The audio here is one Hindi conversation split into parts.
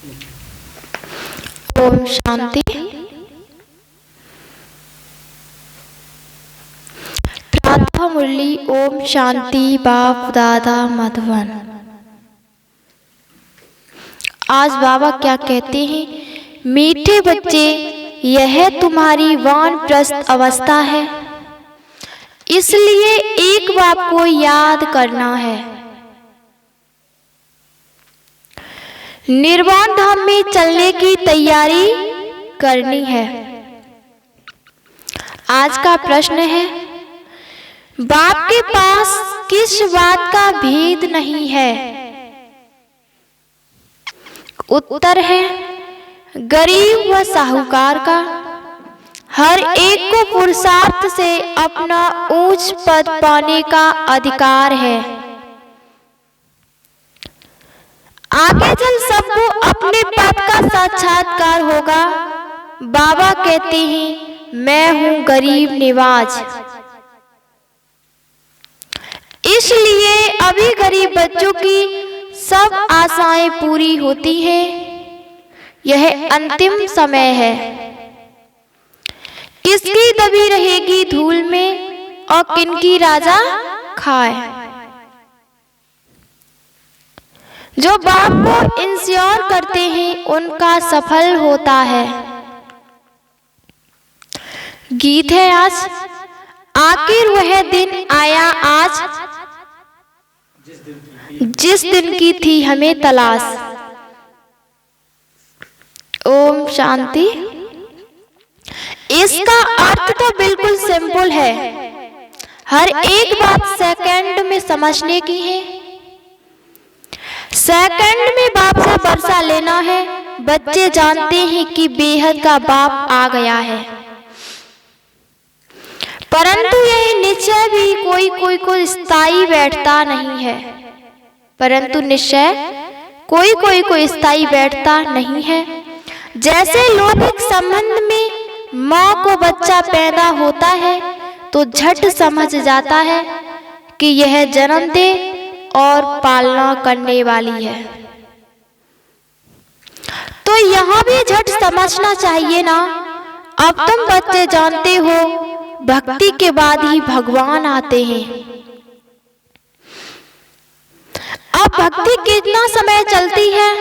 ओम शांति। प्रातः मुरली। ओम शांति। बाप दादा मधुबन। आज बाबा क्या कहते हैं? मीठे बच्चे, यह तुम्हारी वानप्रस्थ अवस्था है, इसलिए एक बात को याद करना है। निर्वाण धाम में चलने की तैयारी करनी है। आज का प्रश्न है, बाप के पास किस बात का भेद नहीं है? उत्तर है, गरीब व साहूकार का। हर एक को पुरुषार्थ से अपना ऊंच पद पाने का अधिकार है। आगे चल सबको अपने पद का साक्षात्कार होगा। बाबा कहते हैं, मैं हूं गरीब निवाज। इसलिए अभी गरीब बच्चों की सब आशाएं पूरी होती हैं। यह अंतिम समय है। किसकी दबी रहेगी धूल में और किनकी राजा खाए। जो बाप को इंश्योर करते हैं उनका सफल होता है। गीत है आज, आखिर वह दिन आया आज, जिस दिन की थी हमें तलाश। ओम शांति। इसका अर्थ तो बिल्कुल सिंपल है। हर एक बात सेकंड में समझने की है। सेकंड में बाप से वर्षा लेना है। बच्चे जानते हैं कि बेहद का बाप आ गया है, परंतु यह निश्चय भी कोई को स्थायी बैठता नहीं है। परंतु निश्चय कोई को स्थायी बैठता नहीं है। जैसे लौकिक संबंध में माँ को बच्चा पैदा होता है तो झट समझ जाता है कि यह जन्म दे और पालना करने वाली है, तो यहाँ भी झट समझना चाहिए ना। अब तुम बच्चे जानते हो, भक्ति के बाद ही भगवान आते हैं। अब भक्ति कितना समय चलती है,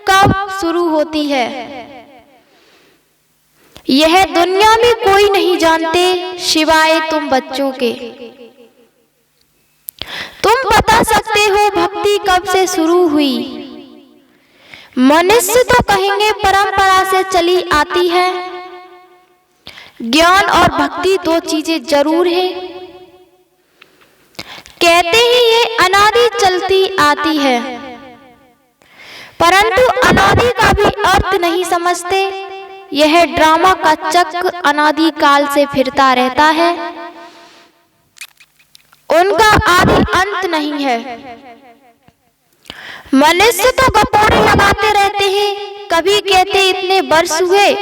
कब शुरू होती है, यह दुनिया में कोई नहीं जानते सिवाय तुम बच्चों के। तुम बता सकते हो भक्ति कब से शुरू हुई। मनुष्य तो कहेंगे परंपरा से चली आती है। ज्ञान और भक्ति दो चीजें जरूर है। कहते हैं ये अनादि चलती आती है, परंतु अनादि का भी अर्थ नहीं समझते। यह ड्रामा का चक्र अनादि काल से फिरता रहता है, उनका आदि अंत नहीं है। मनुष्य तो गप्पोरे लगाते रहते हैं, कभी कहते इतने वर्ष हुए,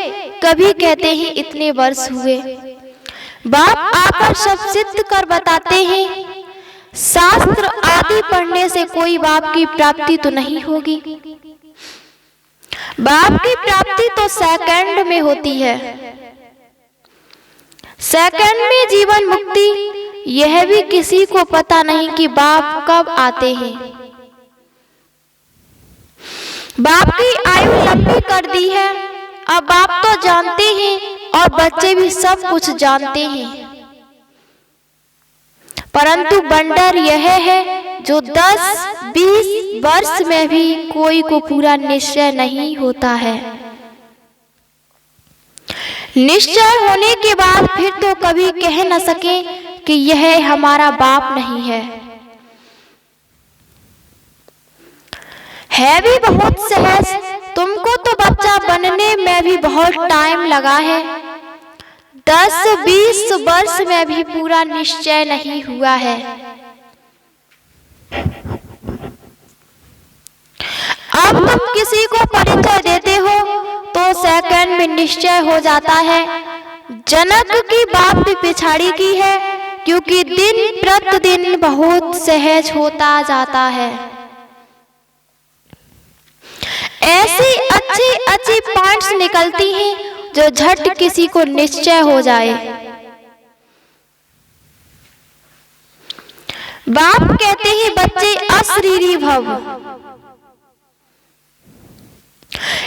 कभी कहते हैं इतने वर्ष हुए। बाप आकर सब सिद्ध कर बताते हैं, शास्त्र आदि पढ़ने से कोई बाप की प्राप्ति तो नहीं होगी। बाप की प्राप्ति तो सेकंड में होती है। सेकंड में जीवन मुक्ति, यह भी किसी को पता नहीं कि बाप कब आते हैं। बाप की आयु लंबी कर दी है। अब बाप तो जानते हैं और बच्चे भी सब कुछ जानते हैं, परंतु वंडर यह है जो 10-20 वर्ष में भी कोई को पूरा निश्चय नहीं होता है। निश्चय होने के बाद फिर तो कभी कह न सके कि यह हमारा बाप नहीं है। भी बहुत सहज। तुमको तो बच्चा बनने में भी बहुत टाइम लगा है। 10-20 वर्ष में भी पूरा निश्चय नहीं हुआ है। अब तुम किसी को परिचय देते हो तो सेकंड में निश्चय हो जाता है। जनक की बात भी पिछाड़ी की है, क्योंकि दिन प्रतिदिन बहुत सहज होता जाता है। ऐसी अच्छी पॉइंट्स निकलती हैं जो झट किसी को निश्चय हो जाए। बाप कहते हैं बच्चे अशरीरी भव,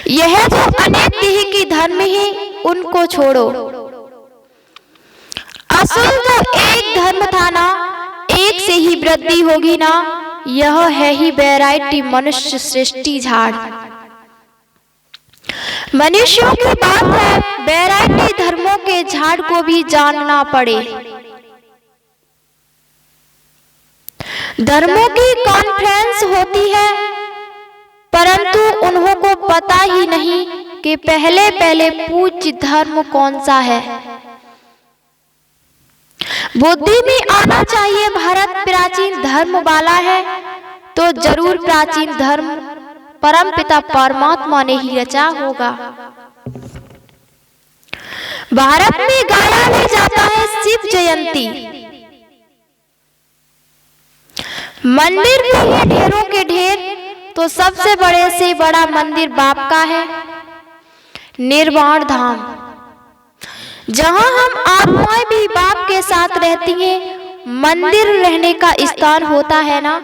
यह जो अनेक देह की धर्म है उनको छोड़ो। असुर तो एक धर्म था ना, एक से ही वृद्धि होगी ना, यह है ही वैरायटी मनुष्य सृष्टि झाड़। मनुष्यों की बात है वैरायटी धर्मों के झाड़ को भी जानना पड़े। धर्मों की कॉन्फ्रेंस होती है परंतु उन्हों को पता ही नहीं कि पहले पहले पूज्य धर्म कौन सा है। बुद्धि में आना चाहिए भारत प्राचीन धर्म वाला है, तो जरूर प्राचीन धर्म परमपिता परमात्मा ने ही रचा होगा। भारत में गाया भी जाता है शिव जयंती, मंदिर भी है ढेरों के ढेर, तो सबसे बड़े से बड़ा मंदिर बाप का है, निर्वाण धाम, जहां हम आत्माएं भी बाप के साथ रहती हैं। मंदिर रहने का स्थान होता है ना,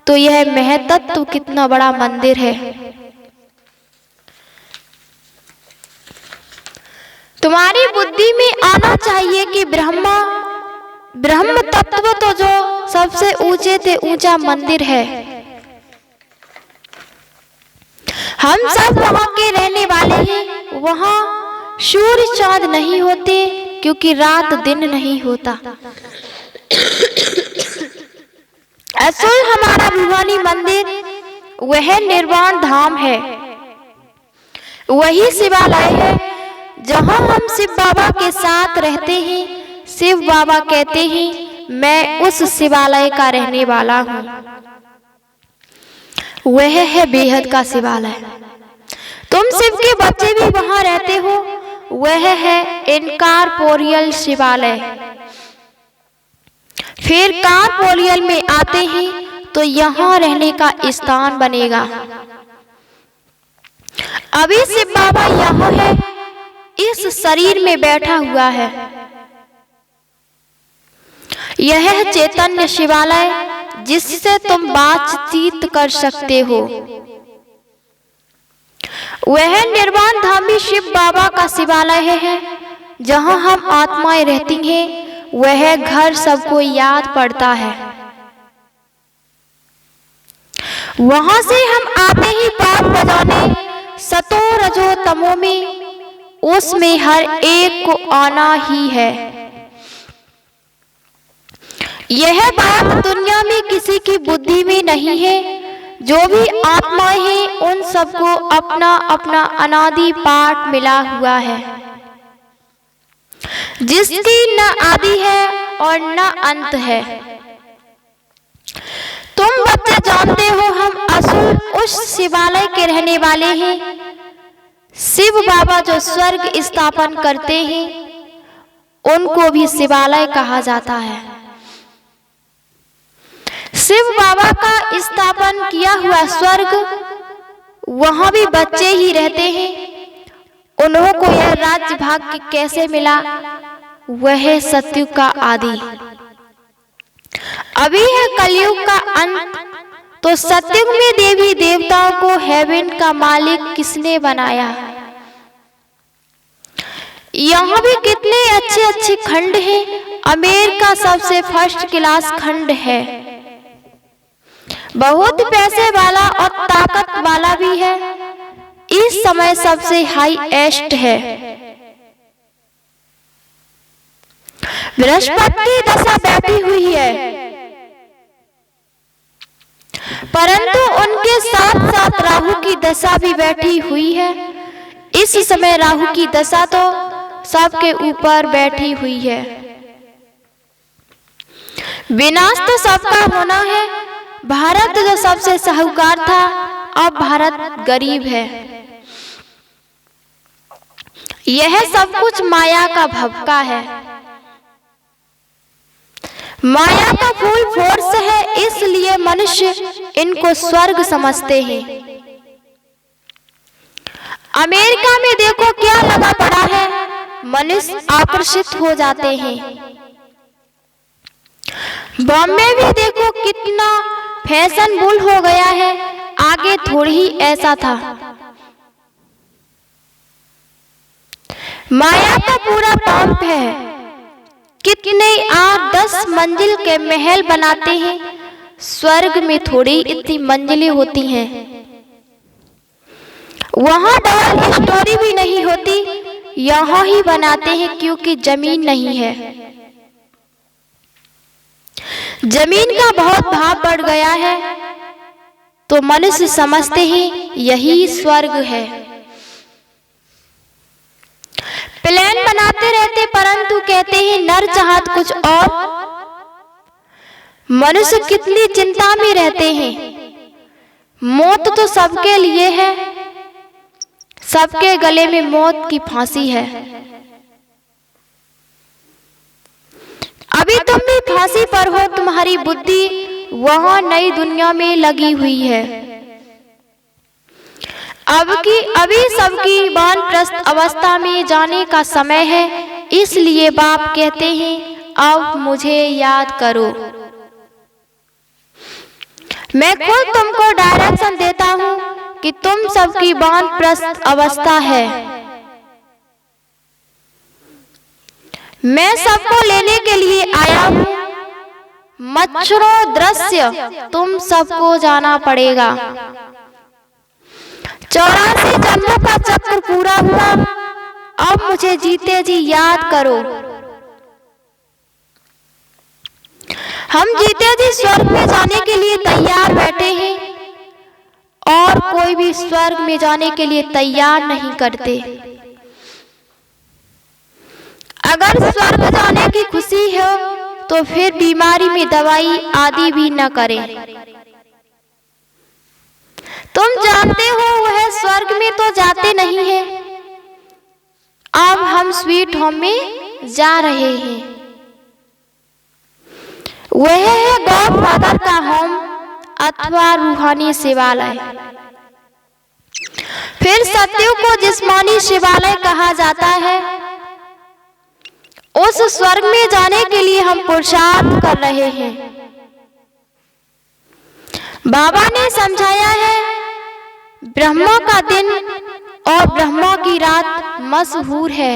तो यह महतत्व कितना बड़ा मंदिर है। तुम्हारी बुद्धि में आना चाहिए कि ब्रह्म तत्व तो जो सबसे ऊंचे से ऊंचा मंदिर है। हम सब वहां के रहने वाले हैं। वहां सूर्य चांद नहीं होते क्योंकि रात दिन नहीं होता। असल हमारा रूहानी मंदिर वह निर्वाण धाम है, वही शिवालय है जहां हम शिव बाबा के साथ रहते हैं। शिव बाबा कहते हैं मैं उस शिवालय का रहने वाला हूँ। वह है बेहद का शिवालय। तुम शिव के बच्चे भी वहां रहते हो। वह है इनकॉर्पोरियल शिवालय। फिर कॉर्पोरियल में आते हैं तो यहाँ रहने का स्थान बनेगा। अभी शिव बाबा यहाँ है, इस शरीर में बैठा हुआ है। यह है चैतन्य शिवालय जिससे तुम बातचीत कर सकते हो। वह निर्वाण धामी शिव बाबा का शिवालय है जहां हम आत्माएं रहती हैं। वह घर सबको याद पड़ता है। वहां से हम आते ही पाठ बजाने सतो रजो तमो में, उसमें हर एक को आना ही है। यह बात दुनिया में किसी की बुद्धि में नहीं है। जो भी आत्माएं हैं उन सबको अपना अपना अनादि पाठ मिला हुआ है, जिसकी न आदि है और न अंत है। तुम बच्चे जानते हो हम असुर उस शिवालय के रहने वाले हैं। शिव बाबा जो स्वर्ग स्थापन करते हैं उनको भी शिवालय कहा जाता है। शिव बाबा का स्थापन किया हुआ स्वर्ग, वहां भी बच्चे ही रहते हैं। उन्हों को यह राज्य भाग्य कैसे मिला? वह सतयुग का आदि, अभी है कलयुग का अंत। तो सतयुग में देवी देवताओं को हेवन का मालिक किसने बनाया? यहाँ भी कितने अच्छे अच्छे खंड हैं। अमेरिका सबसे फर्स्ट क्लास खंड है, बहुत पैसे वाला और ताकत वाला भी है। इस समय सबसे हाईएस्ट है। बृहस्पति दशा बैठी हुई है, परंतु उनके साथ साथ राहु की दशा भी बैठी हुई है। इस समय राहु की दशा तो सबके ऊपर बैठी हुई है। विनाश तो सबका होना है। भारत जो सबसे साहूकार था, अब भारत गरीब है। यह सब कुछ माया का भवका है। माया का फुल फोर्स है, इसलिए मनुष्य इनको स्वर्ग समझते हैं। अमेरिका में देखो क्या लगा पड़ा है, मनुष्य आकर्षित हो जाते हैं। बॉम्बे में देखो कितना फैशनेबल हो गया है, आगे थोड़ी ही ऐसा था। माया का पूरा पंप है, कितने 8-10 मंजिल के महल बनाते हैं, स्वर्ग में थोड़ी इतनी मंजिलें होती हैं। वहां डबल स्टोरी भी नहीं होती, यहाँ ही बनाते हैं क्योंकि जमीन नहीं है। जमीन का बहुत भाव बढ़ गया है, तो मनुष्य समझते हैं यही स्वर्ग है। प्लान बनाते रहते परंतु कहते हैं नर चाहत कुछ और। मनुष्य कितनी चिंता में रहते हैं। मौत तो सबके लिए है, सबके गले में मौत की फांसी है। अभी तुम भी फांसी पर हो, तुम्हारी बुद्धि वहां नई दुनिया में लगी हुई है। अभी सबकी वानप्रस्थ अवस्था में जाने का समय है, इसलिए बाप कहते हैं अब मुझे याद करो। मैं खुद तुमको डायरेक्शन देता हूं कि तुम सबकी वानप्रस्थ अवस्था है। मैं सबको लेने के लिए आया हूं। मच्छरों दृश्य तुम सबको जाना पड़ेगा। 84 जन्मों का चक्र पूरा हुआ, अब मुझे जीते जी याद करो। हम जीते जी स्वर्ग में जाने के लिए तैयार बैठे हैं और कोई भी स्वर्ग में जाने के लिए तैयार नहीं करते। अगर स्वर्ग जाने की खुशी हो तो फिर बीमारी में दवाई आदि भी न करें। तुम जानते हो वह स्वर्ग में तो जाते नहीं है। अब हम स्वीट होम में जा रहे हैं। वह है गॉडफादर का होम अथवा रूहानी शिवालय। फिर सत्यों को जिस्मानी शिवालय कहा जाता है। उस स्वर्ग में जाने के लिए हम पुरुषार्थ कर रहे हैं। बाबा ने समझाया है ब्रह्मा का दिन और ब्रह्मा की रात मशहूर है।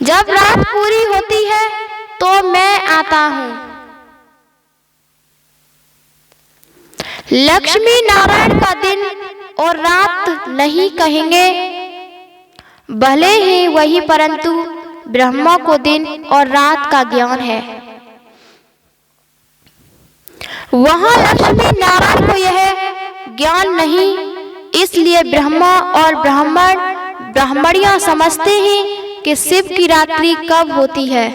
जब रात पूरी होती है तो मैं आता हूं। लक्ष्मी नारायण का दिन और रात नहीं कहेंगे, भले ही वही, परंतु ब्रह्मा को दिन और रात का ज्ञान है। वहां लक्ष्मी नारायण को यह ज्ञान नहीं, इसलिए ब्रह्मा और ब्राह्मणियां समझते हैं कि शिव की रात्रि कब होती है।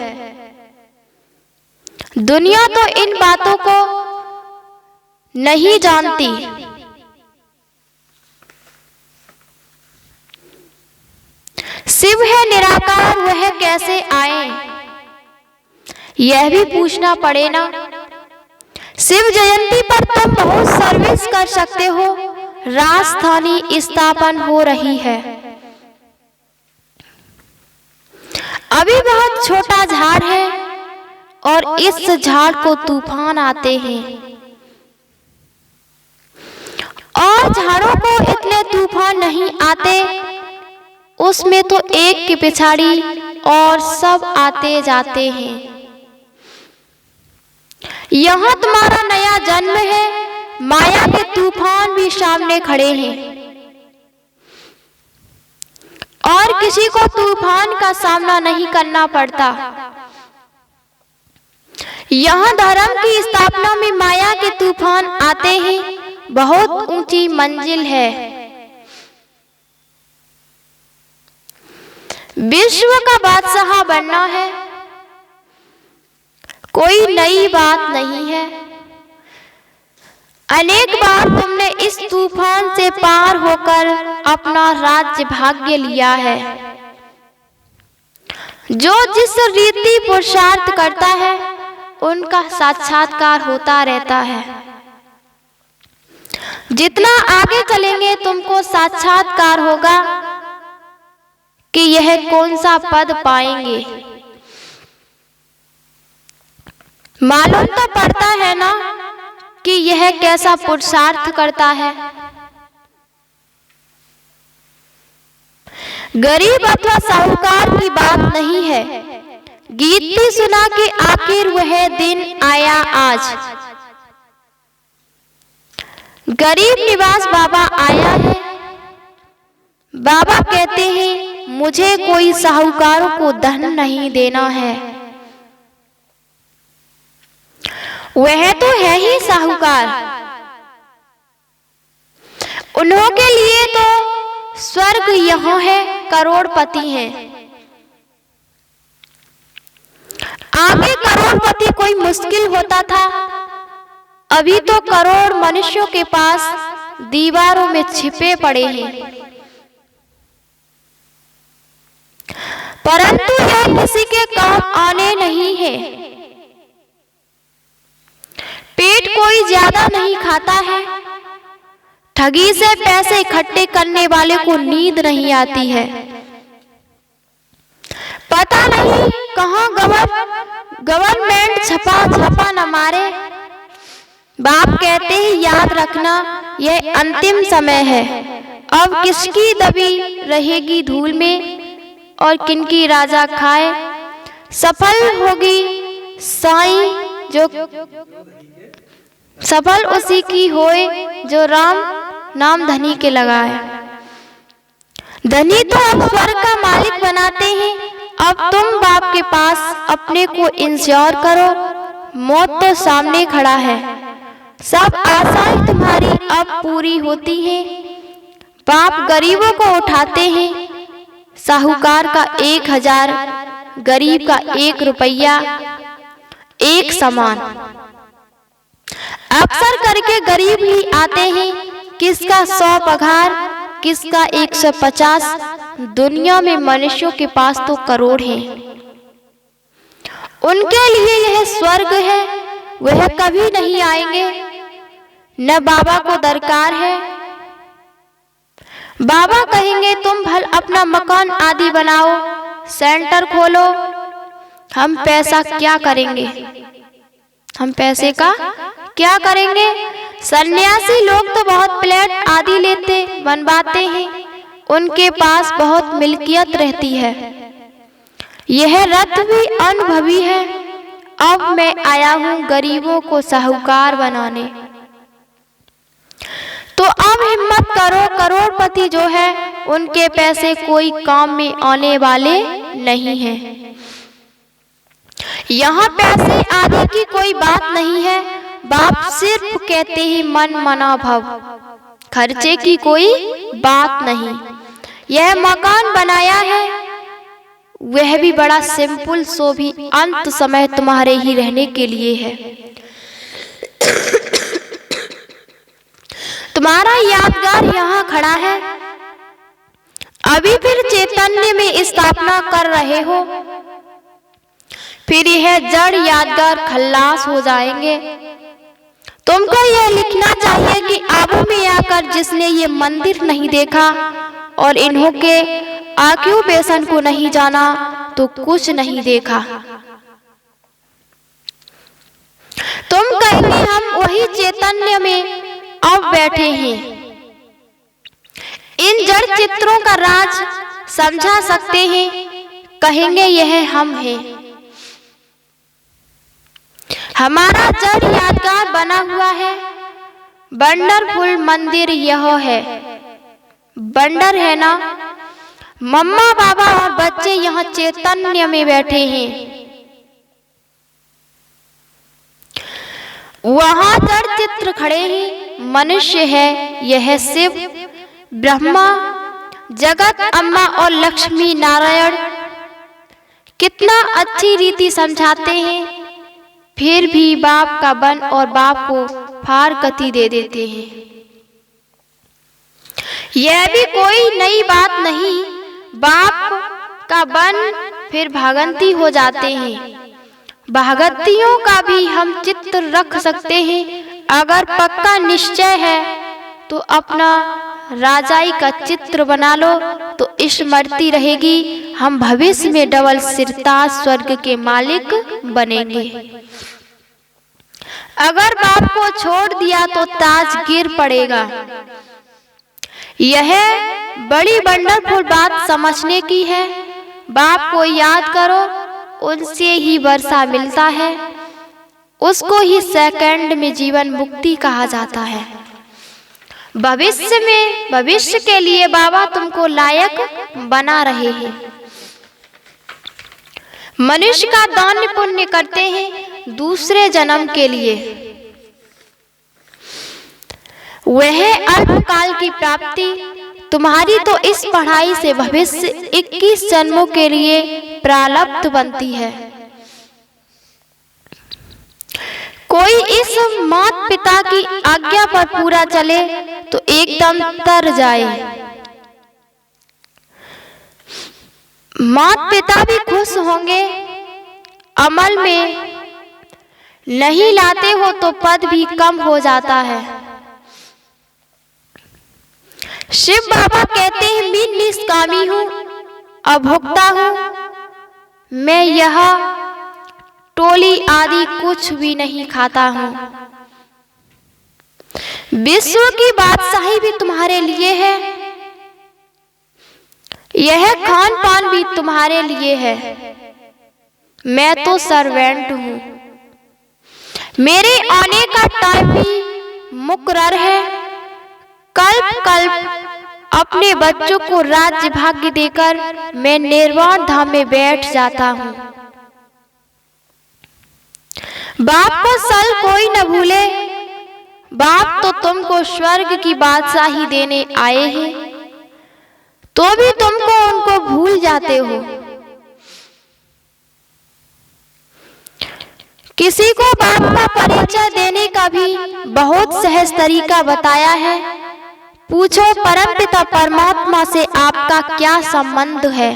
दुनिया तो इन बातों को नहीं जानती। शिव है निराकार, वह कैसे आए यह भी पूछना पड़े ना। शिव जयंती पर तुम बहुत सर्विस कर सकते हो। राजधानी स्थापन हो रही है। अभी बहुत छोटा झाड़ है और इस झाड़ को तूफान आते हैं और झाड़ों को इतने तूफान नहीं आते। उसमें तो एक की पिछाड़ी और सब आते जाते हैं। यहाँ तुम्हारा नया जन्म है। माया के तूफान भी सामने खड़े हैं और किसी को तूफान का सामना नहीं करना पड़ता। यहाँ धर्म की स्थापना में माया के तूफान आते हैं। बहुत ऊंची मंजिल है। विश्व का बादशाह बनना है, कोई नई बात नहीं है। अनेक बार तुमने इस तूफान से पार होकर अपना राज्य भाग्य लिया है। जो जिस रीति पुरुषार्थ करता है उनका साक्षात्कार होता रहता है। जितना आगे चलेंगे तुमको साक्षात्कार होगा कि यह कौन सा पद पाएंगे। मालूम तो पड़ता है ना कि यह कैसा पुरुषार्थ करता है। गरीब अथवा साहूकार की बात नहीं है, गीत भी सुना कि आखिर वह दिन आया आज। गरीब निवास बाबा आया है। बाबा कहते हैं मुझे कोई साहूकारों को धन नहीं देना है। वह तो है ही साहूकार, उन्हों के लिए तो स्वर्ग यहाँ है, करोड़पति हैं। आगे करोड़पति कोई मुश्किल होता था, अभी तो करोड़ मनुष्यों के पास दीवारों में छिपे पड़े हैं। परंतु यह किसी के काम आने नहीं है। पेट कोई ज्यादा नहीं खाता है, ठगी से पैसे इकट्ठे करने वाले को नींद नहीं आती है। पता नहीं कहाँ गवर्नमेंट छपा न मारे। बाप कहते हैं याद रखना यह अंतिम समय है, अब किसकी दबी रहेगी धूल में और किनकी राजा खाए। सफल होगी साईं जो सफल उसी की होए जो राम नाम धनी के लगाए। धनी तो अब स्वर्ग का मालिक बनाते हैं। अब तुम बाप के पास अपने को इंश्योर करो, मौत तो सामने खड़ा है। सब आशाएं तुम्हारी अब पूरी होती हैं। बाप गरीबों को उठाते हैं, साहूकार का 1000, गरीब का 1 रुपया एक समान। अक्सर करके गरीब ही आते हैं, किसका 100 पगार, किसका 150। दुनिया में मनुष्यों के पास तो करोड़ हैं। उनके लिए यह स्वर्ग है, वह कभी नहीं आएंगे, न बाबा को दरकार है। बाबा कहेंगे तुम भल अपना मकान आदि बनाओ, सेंटर खोलो, हम पैसा क्या करेंगे, हम पैसे का क्या करेंगे। सन्यासी लोग तो बहुत प्लेट आदि लेते बनवाते हैं, उनके पास बहुत मिल्कियत रहती है। यह रथ भी अनुभवी है। अब मैं आया हूँ गरीबों को साहूकार बनाने। तो अब हिम्मत करो, करोड़पति जो है उनके पैसे कोई काम में आने वाले नहीं हैं। यहाँ पैसे आदि की कोई बात नहीं है। बाप सिर्फ कहते हैं मन मना भव, खर्चे की कोई बात नहीं। यह मकान बनाया है वह भी बड़ा सिंपल, सो भी अंत समय तुम्हारे ही रहने के लिए है। तुम्हारा यादगार यहाँ खड़ा है, अभी फिर चैतन्य में स्थापना कर रहे हो, फिर यह जड़ यादगार खल्लास हो जाएंगे। तुमको यह लिखना चाहिए कि आबू में आकर जिसने ये मंदिर नहीं देखा और इन्हों के ऑक्यूपेशन को नहीं जाना तो कुछ नहीं देखा। तुम कहेंगे हम वही चैतन्य में अब बैठे हैं। इन जड़ चित्रों का राज समझा सकते हैं, कहेंगे यह हम हैं। हमारा जड़ यादगार बना हुआ है। वंडरफुल मंदिर यह है। वंडर है ना, मम्मा बाबा और बच्चे यहाँ चैतन्य में बैठे हैं। वहां जड़ चित्र खड़े हैं, मनुष्य है, यह शिव, ब्रह्मा, जगत अम्मा और लक्ष्मी नारायण कितना अच्छी रीति समझाते हैं, फिर भी बाप का बन और बाप को फारकती दे देते हैं। यह भी कोई नई बात नहीं। बाप का बन फिर भागंती हो जाते हैं। भागंतियों का भी हम चित्र रख सकते हैं। अगर पक्का निश्चय है तो अपना राजाई का चित्र बना लो, तो स्मृति रहेगी, हम भविष्य में डबल सिरताज स्वर्ग के मालिक बनेंगे। अगर बाप को छोड़ दिया तो ताज गिर पड़ेगा। यह बड़ी वंडरफुल बात समझने की है। बाप को याद करो, उनसे ही वर्षा मिलता है, उसको ही सेकंड में जीवन मुक्ति कहा जाता है। भविष्य के लिए बाबा तुमको लायक बना रहे हैं। मनुष्य का दान पुण्य करते हैं दूसरे जन्म के लिए, वह अल्पकाल की प्राप्ति। तुम्हारी तो इस पढ़ाई से भविष्य 21 जन्मों के लिए प्रारब्ध बनती है। कोई इस माता पिता की आज्ञा पर पूरा चले तो एकदम तर जाए। माता पिता भी खुश होंगे। अमल में नहीं लाते हो तो पद भी कम हो जाता है। शिव बाबा कहते हैं, मैं निष्कामी हूँ, अभोक्ता हूँ, मैं यह टोली आदि कुछ भी नहीं खाता हूँ। विश्व की बादशाही भी तुम्हारे लिए है, यह खान पान भी तुम्हारे लिए है। मैं तो सर्वेंट हूँ, मेरे आने का टाइम भी मुकर्रर है। कल्प कल्प अपने बच्चों को राज्य भाग्य देकर मैं निर्वाण धाम में बैठ जाता हूँ। बाप को सल कोई न भूले, बाप तो तुमको स्वर्ग की बादशाही देने आए हैं, तो भी तुमको उनको भूल जाते हो। किसी को बाप का परिचय देने का भी बहुत सहज तरीका बताया है। पूछो परमपिता परमात्मा से आपका क्या संबंध है।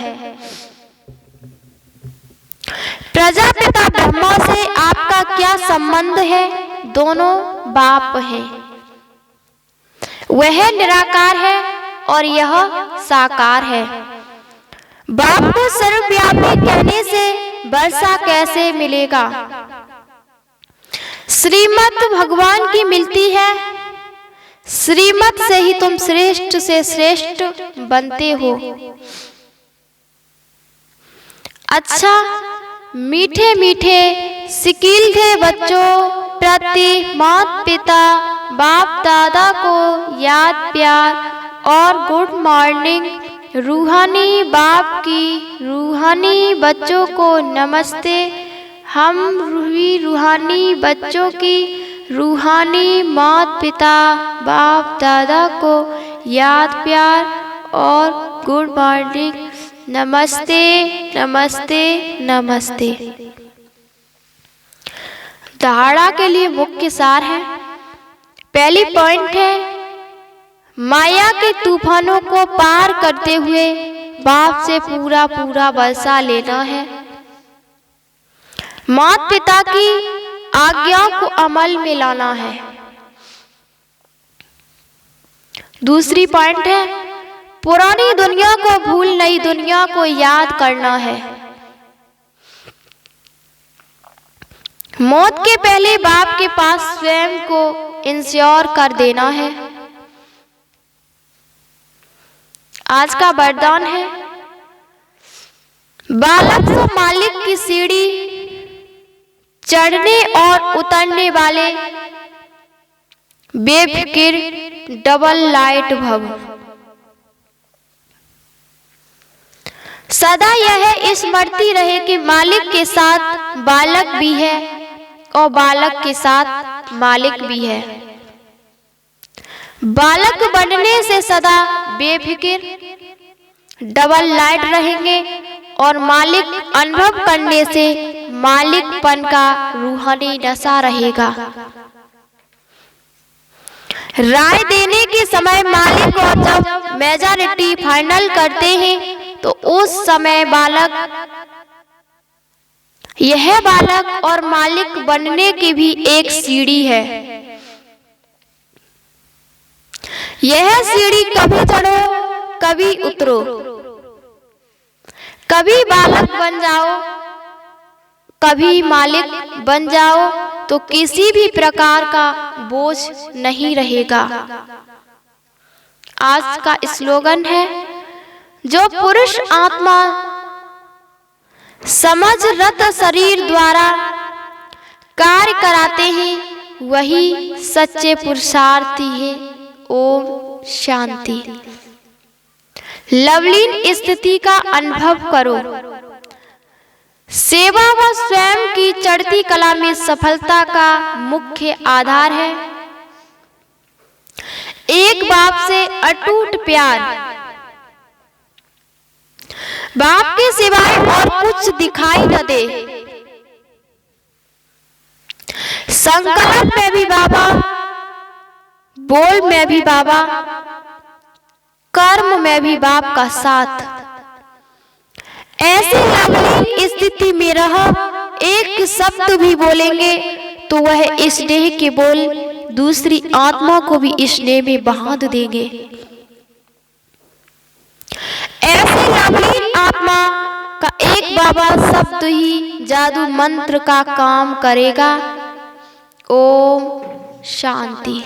प्रजापिता ब्रह्मा से आपका क्या संबंध है। दोनों बाप हैं, वह निराकार है और यह साकार है। बाप को सर्वव्यापी कहने से वर्षा कैसे मिलेगा। श्रीमत भगवान की मिलती है, श्रीमत से ही तुम श्रेष्ठ से श्रेष्ठ बनते हो। अच्छा, मीठे मीठे सीखिए बच्चों प्रति माता पिता बाप दादा को याद प्यार और गुड मॉर्निंग। रूहानी बाप की रूहानी बच्चों को नमस्ते। हम रूहानी बच्चों की रूहानी माता पिता बाप दादा को याद प्यार और गुड मॉर्निंग। नमस्ते नमस्ते नमस्ते। धारणा के लिए मुख्य सार है। पहली पॉइंट है, माया के तूफानों को पार करते हुए बाप से पूरा पूरा वर्षा लेना है। माता पिता की आज्ञा को अमल में लाना है। दूसरी पॉइंट है, पुरानी दुनिया को भूल नई दुनिया को याद करना है। मौत के पहले बाप के पास स्वयं को इंश्योर कर देना है। आज का वरदान है, बालक को मालिक की सीढ़ी चढ़ने और उतरने वाले बेफिक्र डबल लाइट भव। सदा यह स्मृति रहे कि मालिक के साथ बालक भी है और बालक के साथ मालिक भी है। बालक बनने से सदा बेफिक्र डबल लाइट रहेंगे और मालिक अनुभव करने से मालिकपन का रूहानी नशा रहेगा। राय देने के समय मालिक और जब मेजॉरिटी फाइनल करते हैं तो उस समय यह बालक और मालिक बनने की भी एक सीढ़ी है। यह सीढ़ी कभी चढ़ो कभी उतरो, कभी बालक बन जाओ कभी मालिक बन जाओ तो किसी भी प्रकार का बोझ नहीं रहेगा। आज का स्लोगन है, जो पुरुष आत्मा समझ रत शरीर द्वारा कार्य कराते हैं वही सच्चे पुरुषार्थी है। ओम शांति। लवलीन स्थिति का अनुभव करो। सेवा व स्वयं की चढ़ती कला में सफलता का मुख्य आधार है। एक बाप से अटूट प्यार, बाप के सिवाय और कुछ दिखाई न दे। संकल्प में भी बाबा, बोल में भी बाबा, कर्म में भी बाप का साथ। ऐसी लवलीन स्थिति में रह एक शब्द भी बोलेंगे तो वह स्नेह के बोल दूसरी आत्मा को भी स्नेह में बहा देंगे। ऐसी लवलीन आत्मा का एक बाबा शब्द ही जादू मंत्र का काम करेगा। ओम शांति।